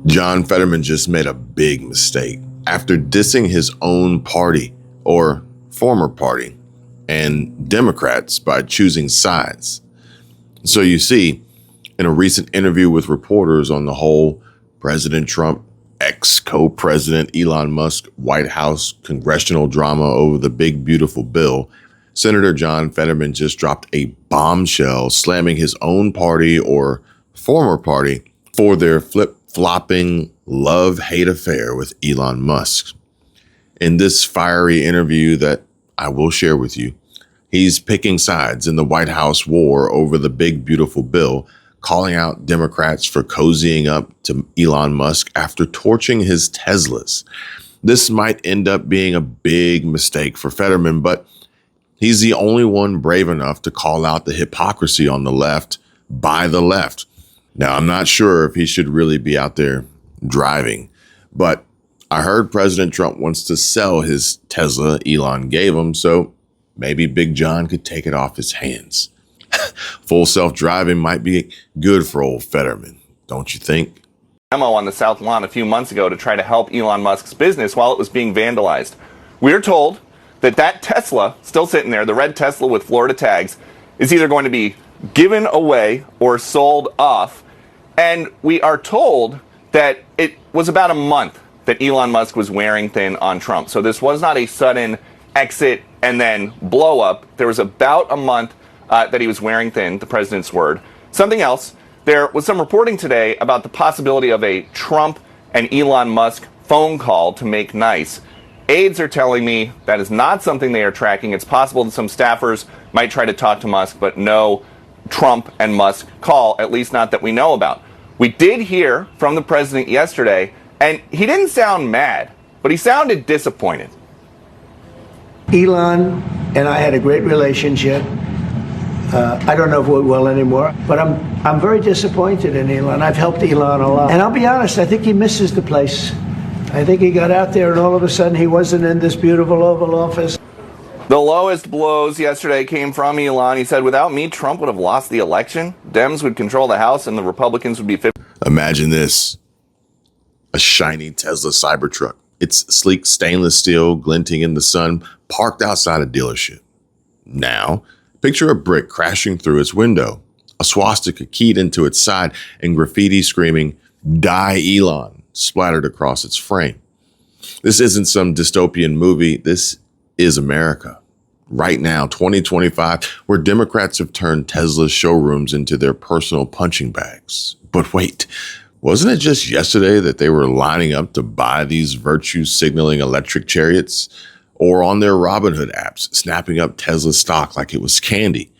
John Fetterman just made a big mistake after dissing his own party, or former party, and Democrats by choosing sides. So you see, in a recent interview with reporters on the whole President Trump, ex-co-president Elon Musk, White House congressional drama over the big beautiful bill, Senator John Fetterman just dropped a bombshell slamming his own party or former party for their flip-flopping love-hate affair with Elon Musk. In this fiery interview that I will share with you, he's picking sides in the White House war over the big beautiful bill, calling out Democrats for cozying up to Elon Musk after torching his Teslas. This might end up being a big mistake for Fetterman, but he's the only one brave enough to call out the hypocrisy on the left by the left. Now, I'm not sure if he should really be out there driving, but I heard President Trump wants to sell his Tesla Elon gave him, so maybe Big John could take it off his hands. Full self-driving might be good for old Fetterman, don't you think? Memo on the South Lawn a few months ago to try to help Elon Musk's business while it was being vandalized. We're told that Tesla, still sitting there, the red Tesla with Florida tags, is either going to be given away or sold off. And we are told that it was about a month that Elon Musk was wearing thin on Trump. So this was not a sudden exit and then blow up. There was about a month that he was wearing thin, the president's word. Something else, there was some reporting today about the possibility of a Trump and Elon Musk phone call to make nice. Aides are telling me that is not something they are tracking. It's possible that some staffers might try to talk to Musk, but no Trump and Musk call, at least not that we know about. We did hear from the president yesterday, and he didn't sound mad, but he sounded disappointed. Elon and I had a great relationship. I don't know if we're well anymore, but I'm very disappointed in Elon. I've helped Elon a lot. And I'll be honest, I think he misses the place. I think he got out there and all of a sudden he wasn't in this beautiful Oval Office. The lowest blows yesterday came from Elon. He said, without me, Trump would have lost the election. Dems would control the House and the Republicans would be 50. Imagine this. A shiny Tesla Cybertruck. It's sleek stainless steel glinting in the sun, parked outside a dealership. Now, picture a brick crashing through its window, a swastika keyed into its side, and graffiti screaming, "Die Elon," splattered across its frame. This isn't some dystopian movie. This is America. Right now, 2025, where Democrats have turned Tesla showrooms into their personal punching bags. But wait, wasn't it just yesterday that they were lining up to buy these virtue signaling electric chariots? Or on their Robinhood apps, snapping up Tesla stock like it was candy?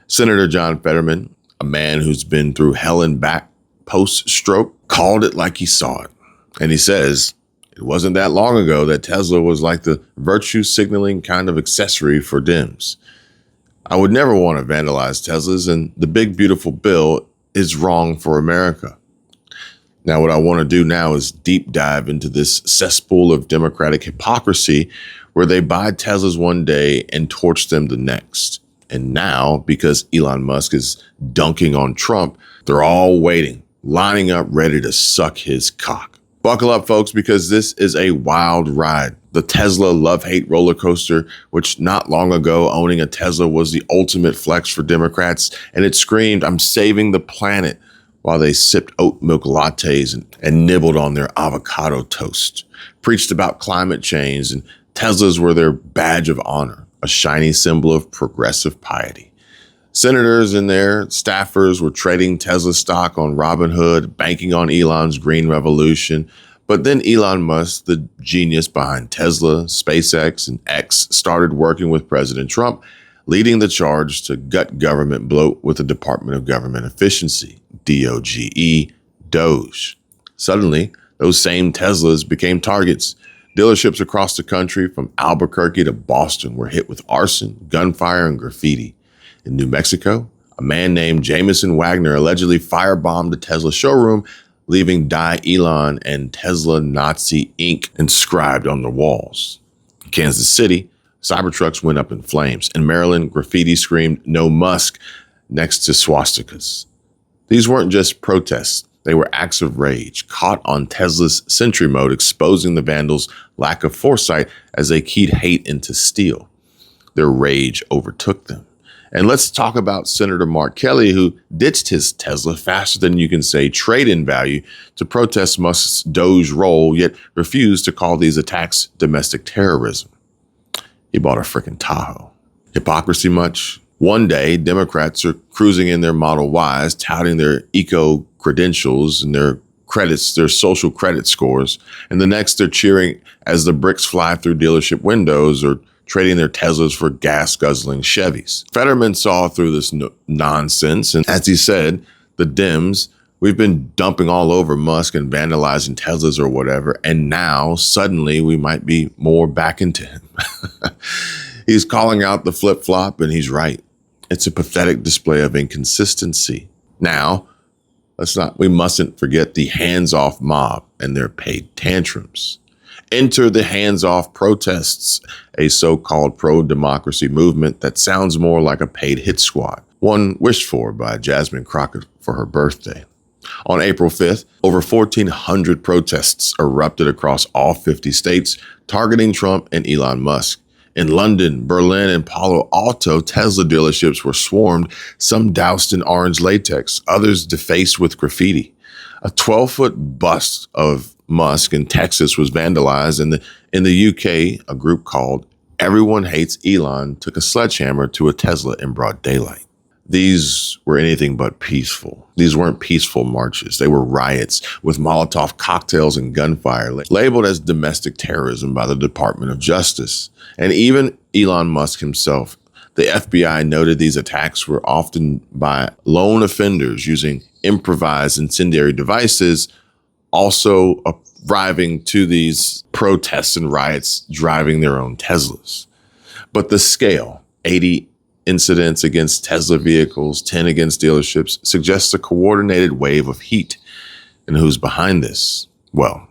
Senator John Fetterman, a man who's been through hell and back post-stroke, called it like he saw it. And he says, it wasn't that long ago that Tesla was like the virtue signaling kind of accessory for Dems. I would never want to vandalize Teslas, and the big beautiful bill is wrong for America. Now, what I want to do now is deep dive into this cesspool of Democratic hypocrisy where they buy Teslas one day and torch them the next. And now, because Elon Musk is dunking on Trump, they're all waiting, lining up, ready to suck his cock. Buckle up, folks, because this is a wild ride. The Tesla love-hate roller coaster, which not long ago owning a Tesla was the ultimate flex for Democrats, and it screamed, "I'm saving the planet," while they sipped oat milk lattes and nibbled on their avocado toast, preached about climate change, and Teslas were their badge of honor, a shiny symbol of progressive piety. Senators and their staffers were trading Tesla stock on Robinhood, banking on Elon's green revolution. But then Elon Musk, the genius behind Tesla, SpaceX, and X, started working with President Trump, leading the charge to gut government bloat with the Department of Government Efficiency, DOGE, DOGE. Suddenly, those same Teslas became targets. Dealerships across the country, from Albuquerque to Boston, were hit with arson, gunfire, and graffiti. In New Mexico, a man named Jameson Wagner allegedly firebombed a Tesla showroom, leaving "Die Elon" and "Tesla Nazi Inc." inscribed on the walls. In Kansas City, Cybertrucks went up in flames. In Maryland, graffiti screamed "No Musk" next to swastikas. These weren't just protests. They were acts of rage, caught on Tesla's Sentry mode, exposing the vandals' lack of foresight as they keyed hate into steel. Their rage overtook them. And let's talk about Senator Mark Kelly, who ditched his Tesla faster than you can say trade-in value to protest Musk's Doge roll, yet refused to call these attacks domestic terrorism. He bought a freaking Tahoe. Hypocrisy much? One day, Democrats are cruising in their Model Ys, touting their eco credentials and their credits, their social credit scores. And the next, they're cheering as the bricks fly through dealership windows or trading their Teslas for gas-guzzling Chevys. Fetterman saw through this nonsense. And as he said, the Dems, we've been dumping all over Musk and vandalizing Teslas or whatever. And now suddenly we might be more back into him. He's calling out the flip-flop, and he's right. It's a pathetic display of inconsistency. Now, we mustn't forget the hands-off mob and their paid tantrums. Enter the hands-off protests, a so-called pro-democracy movement that sounds more like a paid hit squad, one wished for by Jasmine Crockett for her birthday. On April 5th, over 1,400 protests erupted across all 50 states, targeting Trump and Elon Musk. In London, Berlin, and Palo Alto, Tesla dealerships were swarmed, some doused in orange latex, others defaced with graffiti. A 12-foot bust of Musk in Texas was vandalized, and in the UK, a group called Everyone Hates Elon took a sledgehammer to a Tesla in broad daylight. These were anything but peaceful. These weren't peaceful marches. They were riots with Molotov cocktails and gunfire, labeled as domestic terrorism by the Department of Justice. And even Elon Musk himself, the FBI noted these attacks were often by lone offenders using improvised incendiary devices, also arriving to these protests and riots driving their own Teslas. But the scale, 80 incidents against Tesla vehicles, 10 against dealerships, suggests a coordinated wave of heat. And who's behind this? Well,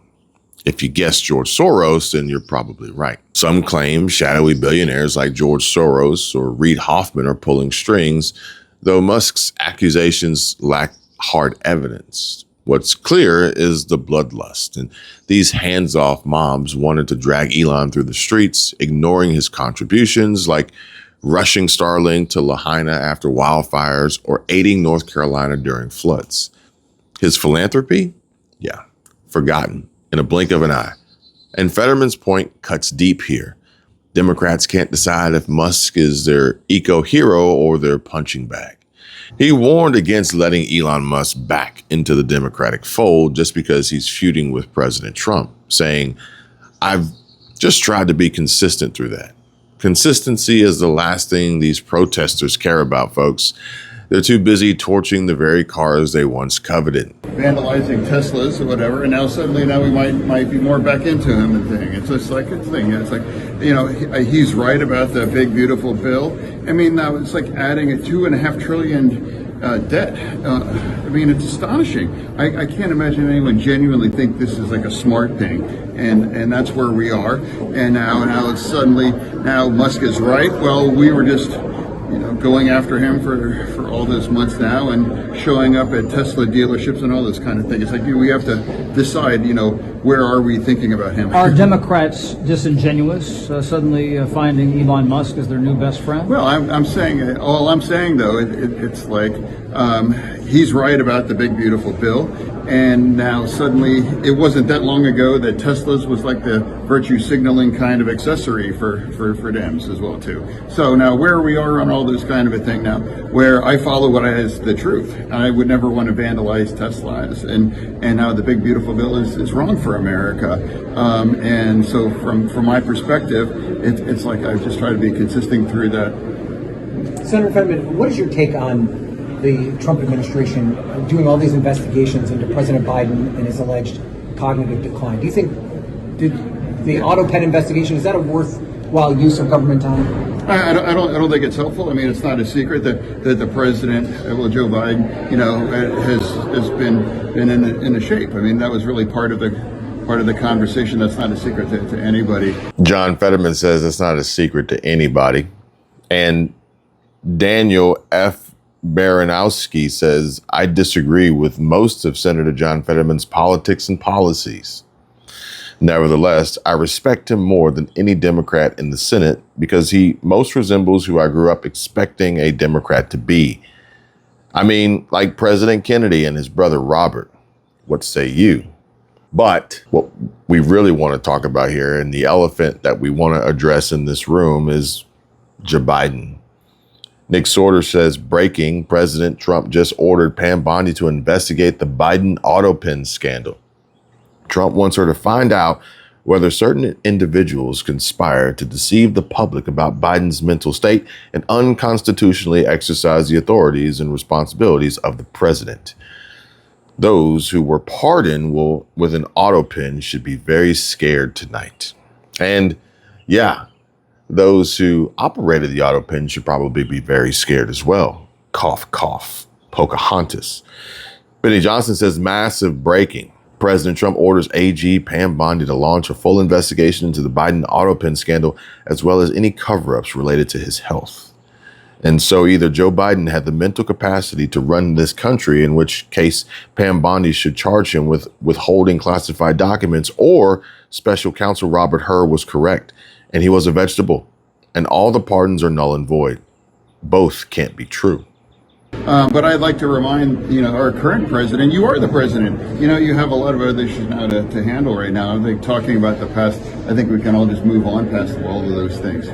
if you guess George Soros, then you're probably right. Some claim shadowy billionaires like George Soros or Reid Hoffman are pulling strings, though Musk's accusations lack hard evidence. What's clear is the bloodlust, and these hands-off mobs wanted to drag Elon through the streets, ignoring his contributions like rushing Starlink to Lahaina after wildfires or aiding North Carolina during floods. His philanthropy? Yeah, forgotten in a blink of an eye. And Fetterman's point cuts deep here. Democrats can't decide if Musk is their eco-hero or their punching bag. He warned against letting Elon Musk back into the Democratic fold just because he's feuding with President Trump, saying, "I've just tried to be consistent through that." Consistency is the last thing these protesters care about, folks. They're too busy torching the very cars they once coveted. Vandalizing Teslas or whatever, and now suddenly we might be more back into him and thing. It's just like a thing. It's like, he's right about the big beautiful bill. I mean, now it's like adding a $2.5 trillion debt. I mean, it's astonishing. I can't imagine anyone genuinely think this is like a smart thing, and that's where we are. And now it's suddenly Musk is right. Well, we were just going after him for all those months now and showing up at Tesla dealerships and all this kind of thing. It's like we have to decide, where are we thinking about him? Are Democrats disingenuous, suddenly finding Elon Musk as their new best friend? Well, I'm saying, all I'm saying though, it's like he's right about the big beautiful bill. And now suddenly, it wasn't that long ago that Tesla's was like the virtue signaling kind of accessory for Dems as well too. So now where we are on all this kind of a thing now, where I follow what is the truth. I would never want to vandalize Teslas, and now the big beautiful bill is wrong for America. And so from my perspective, it's like I just try to be consistent through that. Senator Fetterman, what is your take on the Trump administration doing all these investigations into President Biden and his alleged cognitive decline? Do you think the auto pen investigation, is that a worthwhile use of government time? I don't think it's helpful. I mean, it's not a secret that the president, Joe Biden, has been in a shape. I mean, that was really part of the conversation. That's not a secret to anybody. John Fetterman says it's not a secret to anybody. And Daniel F. Baranowski says, I disagree with most of Senator John Fetterman's politics and policies. Nevertheless, I respect him more than any Democrat in the Senate because he most resembles who I grew up expecting a Democrat to be. I mean, like President Kennedy and his brother Robert. What say you? But what we really want to talk about here, and the elephant that we want to address in this room, is Joe Biden. Nick Sorter says, breaking, President Trump just ordered Pam Bondi to investigate the Biden auto pen scandal. Trump wants her to find out whether certain individuals conspired to deceive the public about Biden's mental state and unconstitutionally exercise the authorities and responsibilities of the president. Those who were pardoned with an auto pen should be very scared tonight. And yeah, those who operated the auto pen should probably be very scared as well. Cough, cough. Pocahontas. Benny Johnson says, massive breaking. President Trump orders AG Pam Bondi to launch a full investigation into the Biden auto pen scandal, as well as any cover-ups related to his health. And so either Joe Biden had the mental capacity to run this country, in which case Pam Bondi should charge him with withholding classified documents, or special counsel Robert Hur was correct, and he was a vegetable, and all the pardons are null and void. Both can't be true. But I'd like to remind, our current president, you are the president. You have a lot of other issues now to handle right now. I think talking about the past, I think we can all just move on past all of those things.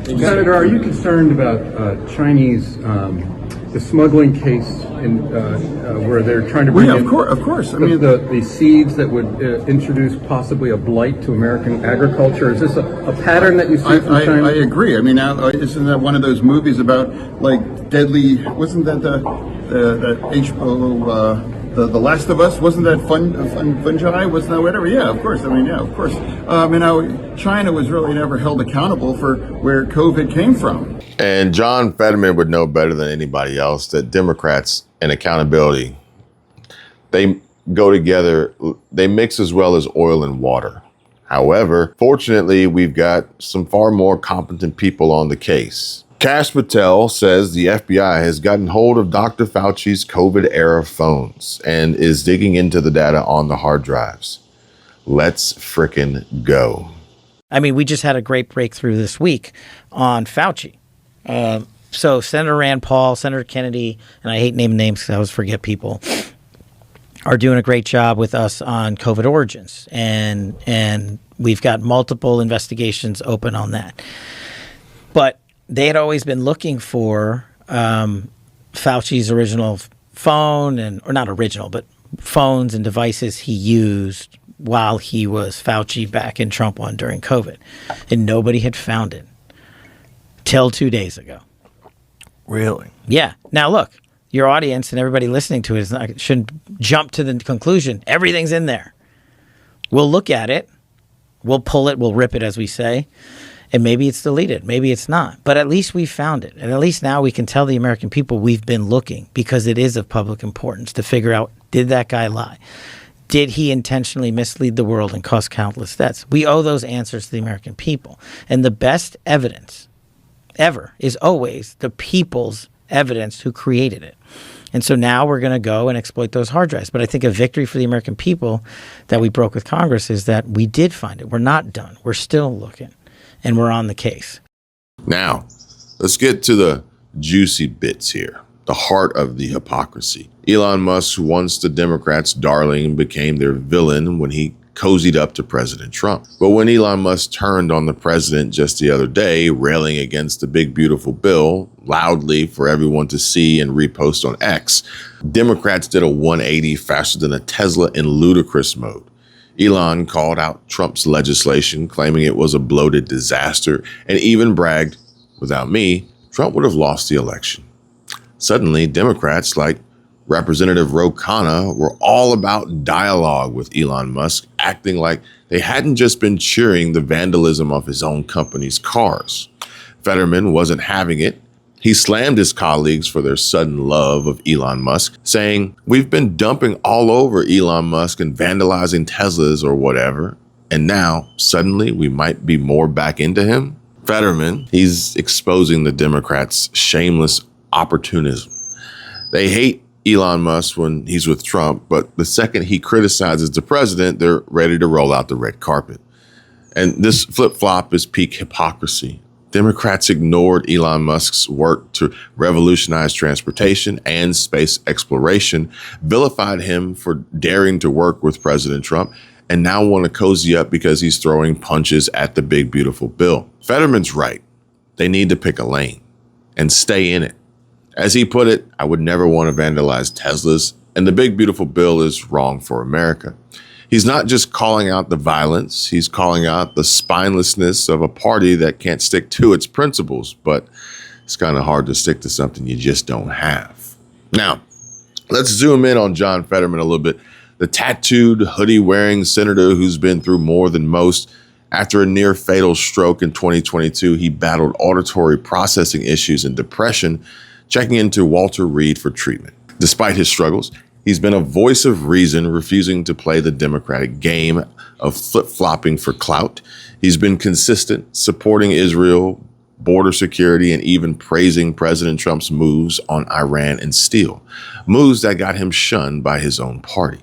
Senator, are you concerned about Chinese, the smuggling case where they're trying to bring in of course. I mean, mean, the seeds that would introduce possibly a blight to American agriculture? Is this a pattern that you see from China? I agree. I mean, now, isn't that one of those movies about like deadly? Wasn't that the HBO? The Last of Us, wasn't that fungi? Wasn't that whatever? Yeah, of course. I mean, yeah, of course. China was really never held accountable for where COVID came from. And John Fetterman would know better than anybody else that Democrats and accountability, they go together, they mix as well as oil and water. However, fortunately, we've got some far more competent people on the case. Kash Patel says the FBI has gotten hold of Dr. Fauci's COVID-era phones and is digging into the data on the hard drives. Let's frickin' go. I mean, we just had a great breakthrough this week on Fauci. So Senator Rand Paul, Senator Kennedy, and I hate naming names because I always forget people, are doing a great job with us on COVID origins. And we've got multiple investigations open on that. But they had always been looking for Fauci's original phone, or not original, but phones and devices he used while he was Fauci back in Trump 1 during COVID. And nobody had found it till 2 days ago. Really? Yeah. Now, look, your audience and everybody listening to it shouldn't jump to the conclusion everything's in there. We'll look at it. We'll pull it. We'll rip it, as we say. And maybe it's deleted. Maybe it's not. But at least we found it. And at least now we can tell the American people we've been looking, because it is of public importance to figure out, did that guy lie? Did he intentionally mislead the world and cause countless deaths? We owe those answers to the American people. And the best evidence ever is always the people's evidence who created it. And so now we're going to go and exploit those hard drives. But I think a victory for the American people that we broke with Congress is that we did find it. We're not done. We're still looking. And we're on the case. Now, let's get to the juicy bits here. The heart of the hypocrisy. Elon Musk, once the Democrats' darling, became their villain when he cozied up to President Trump. But when Elon Musk turned on the president just the other day, railing against the big, beautiful bill loudly for everyone to see and repost on X, Democrats did a 180 faster than a Tesla in ludicrous mode. Elon called out Trump's legislation, claiming it was a bloated disaster, and even bragged, without me, Trump would have lost the election. Suddenly, Democrats like Representative Ro Khanna were all about dialogue with Elon Musk, acting like they hadn't just been cheering the vandalism of his own company's cars. Fetterman wasn't having it. He slammed his colleagues for their sudden love of Elon Musk, saying, "We've been dumping all over Elon Musk and vandalizing Teslas or whatever, and now suddenly we might be more back into him." Fetterman, he's exposing the Democrats' shameless opportunism. They hate Elon Musk when he's with Trump, but the second he criticizes the president, they're ready to roll out the red carpet. And this flip-flop is peak hypocrisy. Democrats ignored Elon Musk's work to revolutionize transportation and space exploration, vilified him for daring to work with President Trump, and now want to cozy up because he's throwing punches at the big, beautiful bill. Fetterman's right. They need to pick a lane and stay in it. As he put it, I would never want to vandalize Teslas, and the big, beautiful bill is wrong for America. He's not just calling out the violence, he's calling out the spinelessness of a party that can't stick to its principles, but it's kind of hard to stick to something you just don't have. Now, let's zoom in on John Fetterman a little bit. The tattooed, hoodie-wearing senator who's been through more than most. After a near-fatal stroke in 2022, he battled auditory processing issues and depression, checking into Walter Reed for treatment. Despite his struggles, he's been a voice of reason, refusing to play the Democratic game of flip-flopping for clout. He's been consistent, supporting Israel, border security, and even praising President Trump's moves on Iran and steel, moves that got him shunned by his own party.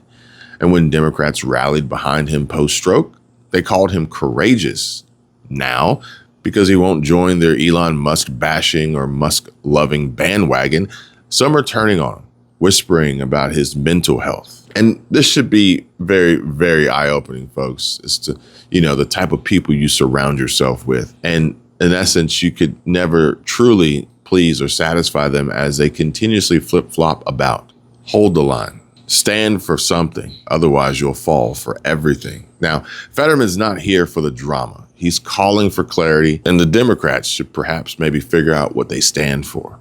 And when Democrats rallied behind him post-stroke, they called him courageous. Now, because he won't join their Elon Musk bashing or Musk loving bandwagon, some are turning on him, whispering about his mental health. And this should be very, very eye-opening, folks, as to, the type of people you surround yourself with. And in essence, you could never truly please or satisfy them as they continuously flip-flop about. Hold the line. Stand for something, otherwise you'll fall for everything. Now, Fetterman's not here for the drama. He's calling for clarity, and the Democrats should perhaps maybe figure out what they stand for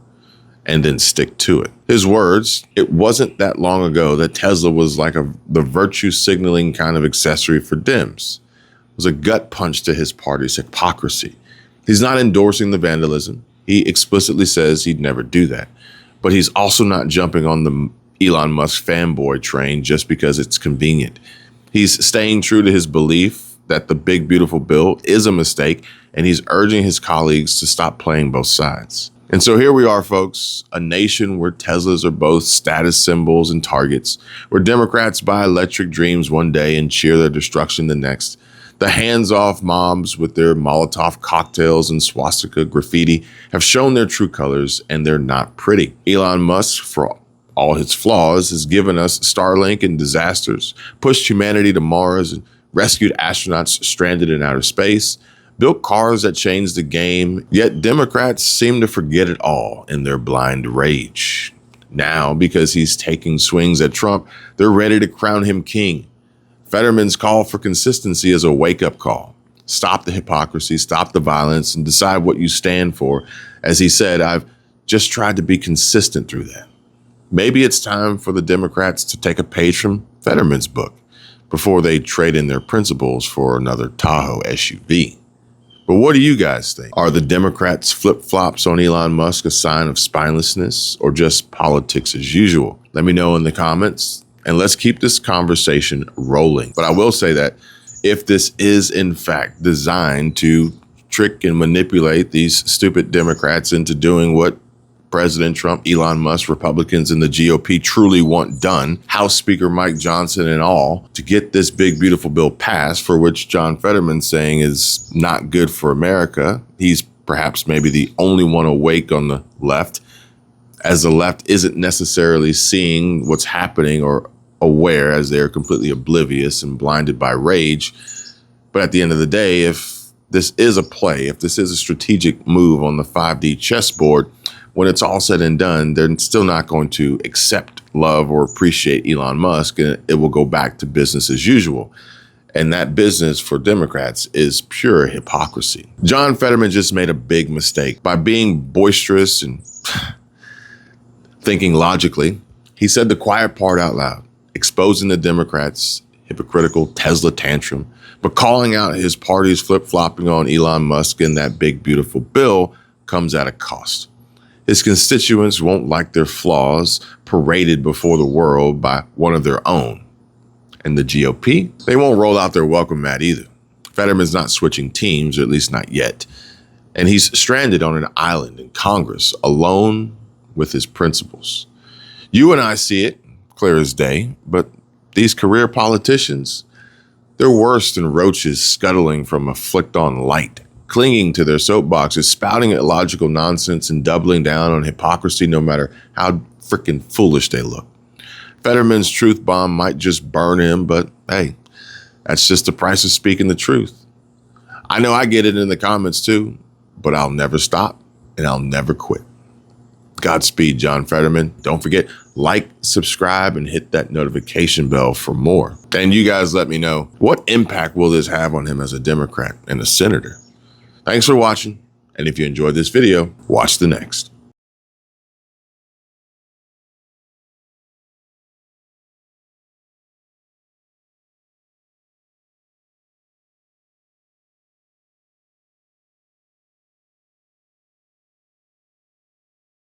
and then stick to it. His words, it wasn't that long ago that Tesla was like the virtue signaling kind of accessory for Dems. It was a gut punch to his party's hypocrisy. He's not endorsing the vandalism. He explicitly says he'd never do that. But he's also not jumping on the Elon Musk fanboy train just because it's convenient. He's staying true to his belief that the big, beautiful bill is a mistake, and he's urging his colleagues to stop playing both sides. And so here we are, folks, a nation where Teslas are both status symbols and targets, where Democrats buy electric dreams one day and cheer their destruction the next. The hands-off mobs with their Molotov cocktails and swastika graffiti have shown their true colors, and they're not pretty. Elon Musk, for all his flaws, has given us Starlink and disasters, pushed humanity to Mars, and rescued astronauts stranded in outer space, built cars that changed the game, yet Democrats seem to forget it all in their blind rage. Now, because he's taking swings at Trump, they're ready to crown him king. Fetterman's call for consistency is a wake-up call. Stop the hypocrisy, stop the violence, and decide what you stand for. As he said, I've just tried to be consistent through that. Maybe it's time for the Democrats to take a page from Fetterman's book before they trade in their principles for another Tahoe SUV. But what do you guys think? Are the Democrats' flip-flops on Elon Musk a sign of spinelessness or just politics as usual? Let me know in the comments, and let's keep this conversation rolling. But I will say that if this is in fact designed to trick and manipulate these stupid Democrats into doing what President Trump, Elon Musk, Republicans, and the GOP truly want done, House Speaker Mike Johnson and all, to get this big, beautiful bill passed, for which John Fetterman's saying is not good for America. He's perhaps maybe the only one awake on the left, as the left isn't necessarily seeing what's happening or aware, as they're completely oblivious and blinded by rage. But at the end of the day, if this is a play, if this is a strategic move on the 5D chessboard, when it's all said and done, they're still not going to accept, love, or appreciate Elon Musk, and it will go back to business as usual. And that business for Democrats is pure hypocrisy. John Fetterman just made a big mistake by being boisterous and thinking logically. He said the quiet part out loud, exposing the Democrats' hypocritical Tesla tantrum, but calling out his party's flip-flopping on Elon Musk and that big, beautiful bill comes at a cost. His constituents won't like their flaws paraded before the world by one of their own. And the GOP, they won't roll out their welcome mat either. Fetterman's not switching teams, or at least not yet. And he's stranded on an island in Congress, alone with his principles. You and I see it clear as day, but these career politicians, they're worse than roaches scuttling from a flicked-on light, clinging to their soapboxes, spouting illogical nonsense and doubling down on hypocrisy no matter how freaking foolish they look. Fetterman's truth bomb might just burn him, but hey, that's just the price of speaking the truth. I know I get it in the comments too, but I'll never stop and I'll never quit. Godspeed, John Fetterman. Don't forget, like, subscribe, and hit that notification bell for more. And you guys let me know, what impact will this have on him as a Democrat and a senator? Thanks for watching. And if you enjoyed this video, watch the next.